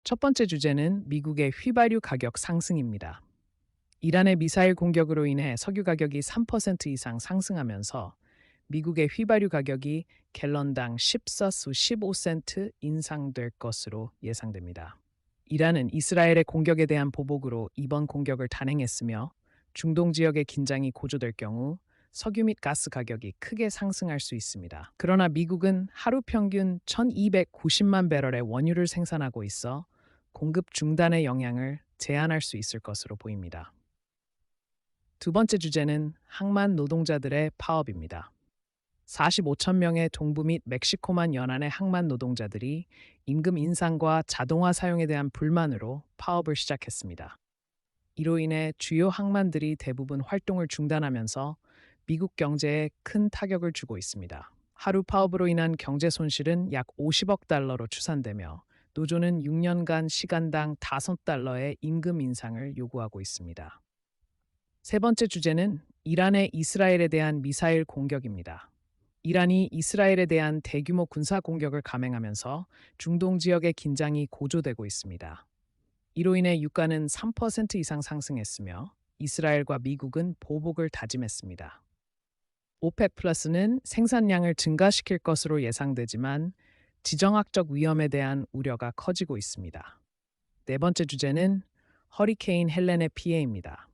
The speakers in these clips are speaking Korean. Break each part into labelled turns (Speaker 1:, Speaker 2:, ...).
Speaker 1: 첫 번째 주제는 미국의 휘발유 가격 상승입니다. 이란의 미사일 공격으로 인해 석유 가격이 3% 이상 상승하면서 미국의 휘발유 가격이 갤런당 14수 15센트 인상될 것으로 예상됩니다. 이란은 이스라엘의 공격에 대한 보복으로 이번 공격을 단행했으며 중동 지역의 긴장이 고조될 경우 석유 및 가스 가격이 크게 상승할 수 있습니다. 그러나 미국은 하루 평균 1290만 배럴의 원유를 생산하고 있어 공급 중단의 영향을 제한할 수 있을 것으로 보입니다. 두 번째 주제는 항만 노동자들의 파업입니다. 45천 명의 동부 및 멕시코만 연안의 항만 노동자들이 임금 인상과 자동화 사용에 대한 불만으로 파업을 시작했습니다. 이로 인해 주요 항만들이 대부분 활동을 중단하면서 미국 경제에 큰 타격을 주고 있습니다. 하루 파업으로 인한 경제 손실은 약 50억 달러로 추산되며 노조는 6년간 시간당 5달러의 임금 인상을 요구하고 있습니다. 세 번째 주제는 이란의 이스라엘에 대한 미사일 공격입니다. 이란이 이스라엘에 대한 대규모 군사 공격을 감행하면서 중동 지역의 긴장이 고조되고 있습니다. 이로 인해 유가는 3% 이상 상승했으며 이스라엘과 미국은 보복을 다짐했습니다. 오펙 플러스는 생산량을 증가시킬 것으로 예상되지만 지정학적 위험에 대한 우려가 커지고 있습니다. 네 번째 주제는 허리케인 헬렌의 피해입니다.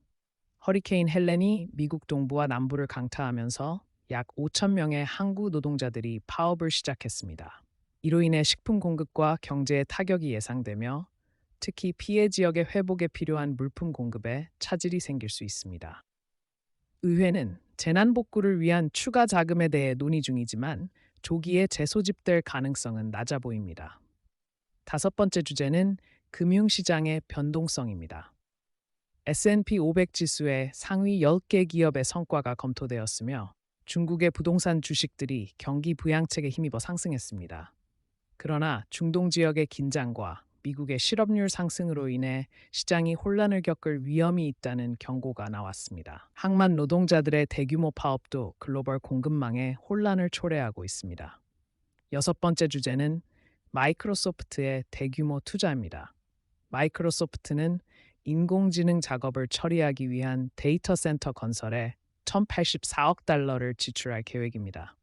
Speaker 1: 허리케인 헬렌이 미국 동부와 남부를 강타하면서 약 5천 명의 항구 노동자들이 파업을 시작했습니다. 이로 인해 식품 공급과 경제에 타격이 예상되며 특히 피해 지역의 회복에 필요한 물품 공급에 차질이 생길 수 있습니다. 의회는 재난 복구를 위한 추가 자금에 대해 논의 중이지만 조기에 재소집될 가능성은 낮아 보입니다. 다섯 번째 주제는 금융시장의 변동성입니다. S&P 500 지수의 상위 10개 기업의 성과가 검토되었으며 중국의 부동산 주식들이 경기 부양책에 힘입어 상승했습니다. 그러나 중동 지역의 긴장과 미국의 실업률 상승으로 인해 시장이 혼란을 겪을 위험이 있다는 경고가 나왔습니다. 항만 노동자들의 대규모 파업도 글로벌 공급망에 혼란을 초래하고 있습니다. 여섯 번째 주제는 마이크로소프트의 대규모 투자입니다. 마이크로소프트는 인공지능 작업을 처리하기 위한 데이터 센터 건설에 1,084억 달러를 지출할 계획입니다.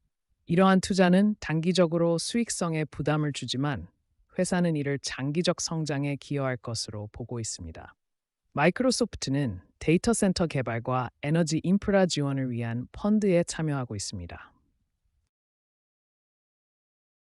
Speaker 1: 이러한 투자는 단기적으로 수익성에 부담을 주지만 회사는 이를 장기적 성장에 기여할 것으로 보고 있습니다. 마이크로소프트는 데이터 센터 개발과 에너지 인프라 지원을 위한 펀드에 참여하고 있습니다.